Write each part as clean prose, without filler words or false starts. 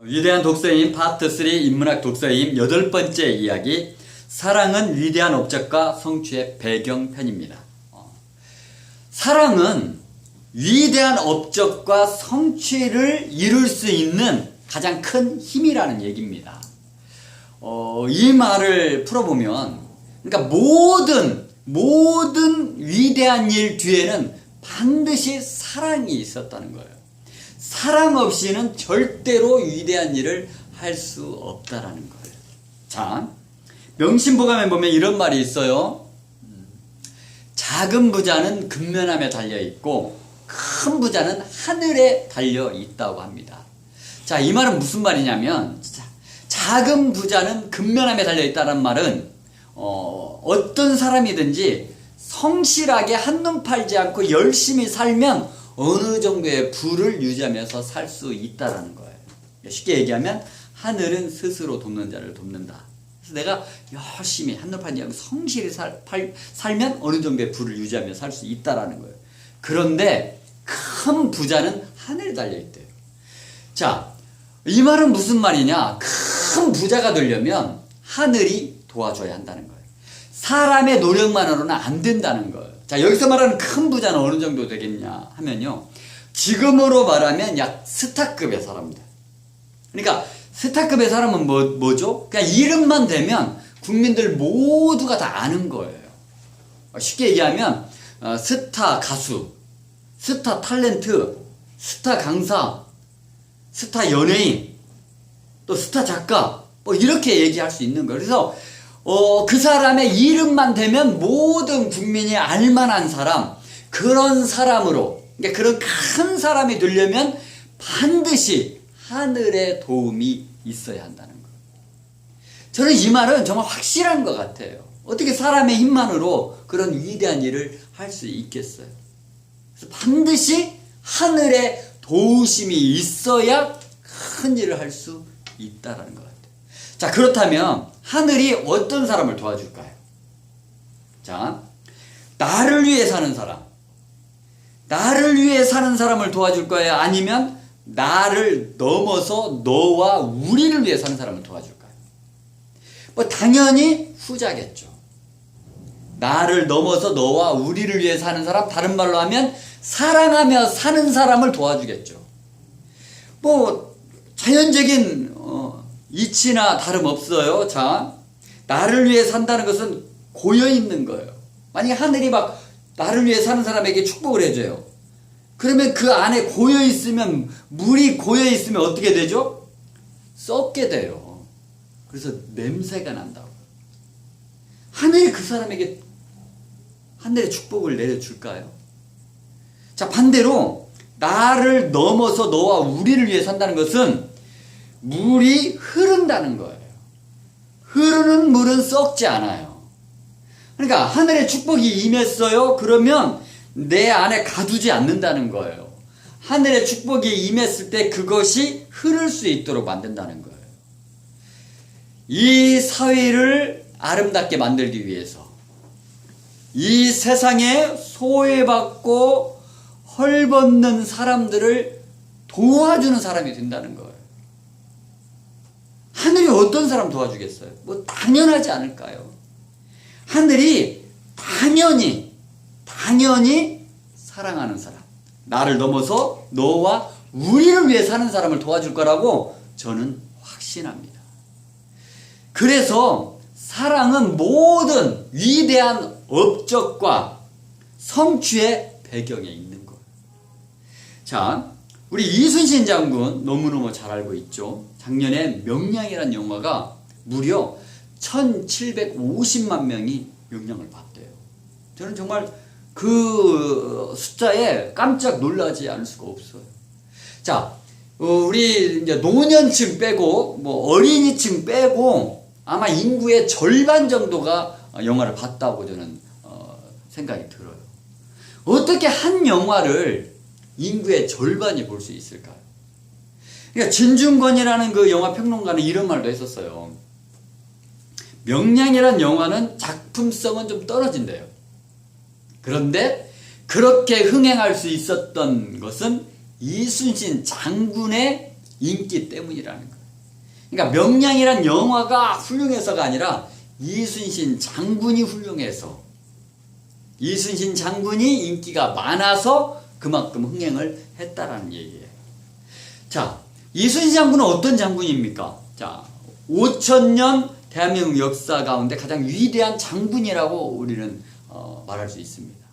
위대한 독서임 파트 3 인문학 독서임 8번째 이야기, 사랑은 위대한 업적과 성취의 배경편입니다. 사랑은 위대한 업적과 성취를 이룰 수 있는 가장 큰 힘이라는 얘기입니다. 이 말을 풀어보면, 그러니까 모든 위대한 일 뒤에는 반드시 사랑이 있었다는 거예요. 사랑 없이는 절대로 위대한 일을 할 수 없다라는 거예요. 자, 명심보감에 보면 이런 말이 있어요. 작은 부자는 근면함에 달려있고 큰 부자는 하늘에 달려있다고 합니다. 자, 이 말은 무슨 말이냐면, 작은 부자는 근면함에 달려있다는 말은 어떤 사람이든지 성실하게 한눈 팔지 않고 열심히 살면 어느 정도의 부를 유지하면서 살 수 있다라는 거예요. 쉽게 얘기하면 하늘은 스스로 돕는 자를 돕는다. 그래서 내가 열심히 한눈 팔지 않고 성실히 살면 어느 정도의 부를 유지하면서 살 수 있다라는 거예요. 그런데 큰 부자는 하늘에 달려있대요. 자, 이 말은 무슨 말이냐? 큰 부자가 되려면 하늘이 도와줘야 한다는 거예요. 사람의 노력만으로는 안 된다는 거예요. 자, 여기서 말하는 큰 부자는 어느 정도 되겠냐 하면요, 지금으로 말하면 약 스타급의 사람들. 그러니까 스타급의 사람은 뭐죠? 그냥 이름만 대면 국민들 모두가 다 아는 거예요. 쉽게 얘기하면 스타 가수, 스타 탤런트, 스타 강사, 스타 연예인, 또 스타 작가, 이렇게 얘기할 수 있는 거예요. 그래서 그 사람의 이름만 대면 모든 국민이 알만한 사람, 그런 사람으로, 그러니까 그런 큰 사람이 되려면 반드시 하늘의 도움이 있어야 한다는 거예요. 저는 이 말은 정말 확실한 것 같아요. 어떻게 사람의 힘만으로 그런 위대한 일을 할 수 있겠어요? 그래서 반드시 하늘의 도우심이 있어야 큰 일을 할 수 있다는 것 같아요. 자, 그렇다면 하늘이 어떤 사람을 도와줄까요? 자, 나를 위해 사는 사람, 나를 위해 사는 사람을 도와줄 거예요? 아니면 나를 넘어서 너와 우리를 위해 사는 사람을 도와줄까요? 당연히 후자겠죠. 나를 넘어서 너와 우리를 위해 사는 사람, 다른 말로 하면 사랑하며 사는 사람을 도와주겠죠. 자연적인 이치나 다름없어요. 자, 나를 위해 산다는 것은 고여있는 거예요. 만약에 하늘이 막 나를 위해 사는 사람에게 축복을 해줘요. 그러면 그 안에 고여있으면, 물이 고여있으면 어떻게 되죠? 썩게 돼요. 그래서 냄새가 난다고. 하늘이 그 사람에게 하늘의 축복을 내려줄까요? 자, 반대로 나를 넘어서 너와 우리를 위해 산다는 것은 물이 흐른다는 거예요. 흐르는 물은 썩지 않아요. 그러니까 하늘의 축복이 임했어요. 그러면 내 안에 가두지 않는다는 거예요. 하늘의 축복이 임했을 때 그것이 흐를 수 있도록 만든다는 거예요. 이 사회를 아름답게 만들기 위해서, 이 세상에 소외받고 헐벗는 사람들을 도와주는 사람이 된다는 거예요. 하늘이 어떤 사람 도와주겠어요? 당연하지 않을까요? 하늘이 당연히 사랑하는 사람, 나를 넘어서 너와 우리를 위해 사는 사람을 도와줄 거라고 저는 확신합니다. 그래서 사랑은 모든 위대한 업적과 성취의 배경에 있는 거예요. 자, 우리 이순신 장군 너무너무 잘 알고 있죠. 작년에 명량이라는 영화가 무려 1750만 명이 명량을 봤대요. 저는 정말 그 숫자에 깜짝 놀라지 않을 수가 없어요. 자, 우리 이제 노년층 빼고 어린이층 빼고 아마 인구의 절반 정도가 영화를 봤다고 저는 생각이 들어요. 어떻게 한 영화를 인구의 절반이 볼 수 있을까요? 그러니까 진중권이라는 그 영화 평론가는 이런 말도 했었어요. 명량이라는 영화는 작품성은 좀 떨어진대요. 그런데 그렇게 흥행할 수 있었던 것은 이순신 장군의 인기 때문이라는 거예요. 그러니까 명량이란 영화가 훌륭해서가 아니라 이순신 장군이 훌륭해서, 이순신 장군이 인기가 많아서 그만큼 흥행을 했다라는 얘기예요. 자, 이순신 장군은 어떤 장군입니까? 자, 5000년 대한민국 역사 가운데 가장 위대한 장군이라고 우리는 말할 수 있습니다.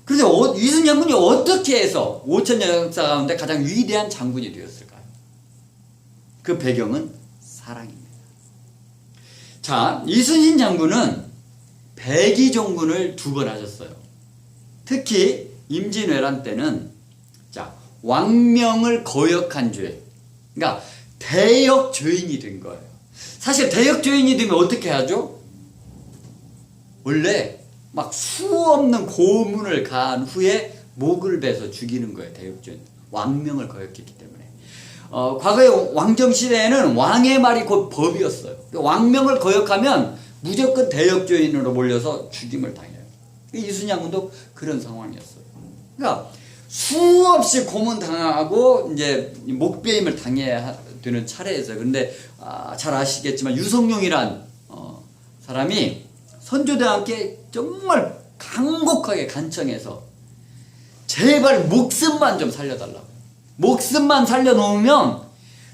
그런데 이순신 장군이 어떻게 해서 5000년 역사 가운데 가장 위대한 장군이 되었을까요? 그 배경은 사랑입니다. 자, 이순신 장군은 백의종군을 2번 하셨어요. 특히 임진왜란 때는 자, 왕명을 거역한 죄, 그러니까 대역죄인이 된 거예요. 사실 대역죄인이 되면 어떻게 하죠? 원래 막 수없는 고문을 가한 후에 목을 베서 죽이는 거예요. 대역죄인. 왕명을 거역했기 때문에. 과거의 왕정시대에는 왕의 말이 곧 법이었어요. 왕명을 거역하면 무조건 대역죄인으로 몰려서 죽임을 당해요. 이순신 장군도 그런 상황이었어요. 그러니까 수없이 고문당하고 이제 목베임을 당해야 되는 차례에서, 그런데 잘 아시겠지만 유성룡이란 사람이 선조들한테 정말 간곡하게 간청해서 제발 목숨만 좀 살려달라고. 목숨만 살려놓으면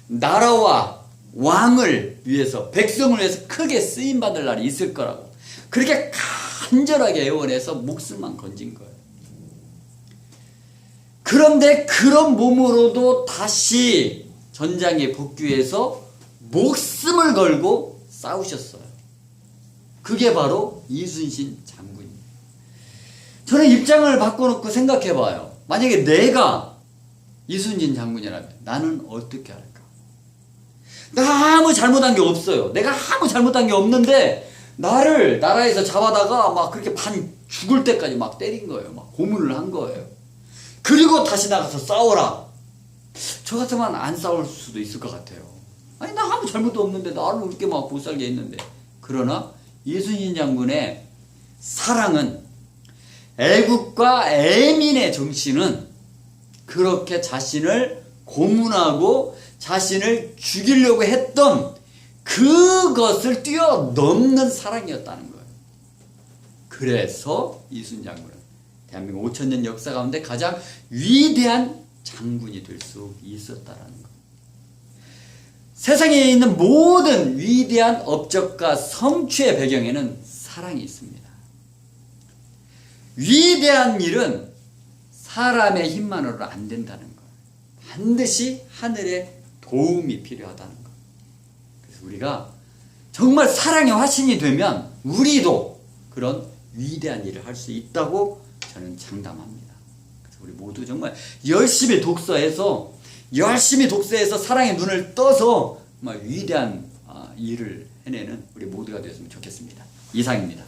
나라와 왕을 위해서, 백성을 위해서 크게 쓰임받을 날이 있을 거라고 그렇게 간절하게 애원해서 목숨만 건진 거예요. 그런데 그런 몸으로도 다시 전장에 복귀해서 목숨을 걸고 싸우셨어요. 그게 바로 이순신 장군입니다. 저는 입장을 바꿔놓고 생각해봐요. 만약에 내가 이순신 장군이라면 나는 어떻게 할까? 나 아무 잘못한 게 없어요. 내가 아무 잘못한 게 없는데 나를 나라에서 잡아다가 막 그렇게 반 죽을 때까지 막 때린 거예요. 막 고문을 한 거예요. 그리고 다시 나가서 싸워라. 저 같으면 안 싸울 수도 있을 것 같아요. 아니, 나 아무 잘못도 없는데 나를 그렇게 막 못 살게 했는데. 그러나 이순신 장군의 사랑은, 애국과 애민의 정신은 그렇게 자신을 고문하고 자신을 죽이려고 했던 그것을 뛰어넘는 사랑이었다는 거예요. 그래서 이순신 장군은 대한민국 5000년 역사 가운데 가장 위대한 장군이 될 수 있었다라는 거예요. 세상에 있는 모든 위대한 업적과 성취의 배경에는 사랑이 있습니다. 위대한 일은 사람의 힘만으로는 안 된다는 거예요. 반드시 하늘의 도움이 필요하다는 거예요. 그래서 우리가 정말 사랑의 화신이 되면 우리도 그런 위대한 일을 할 수 있다고 저는 장담합니다. 그래서 우리 모두 정말 열심히 독서해서 사랑의 눈을 떠서 정말 위대한 일을 해내는 우리 모두가 되었으면 좋겠습니다. 이상입니다.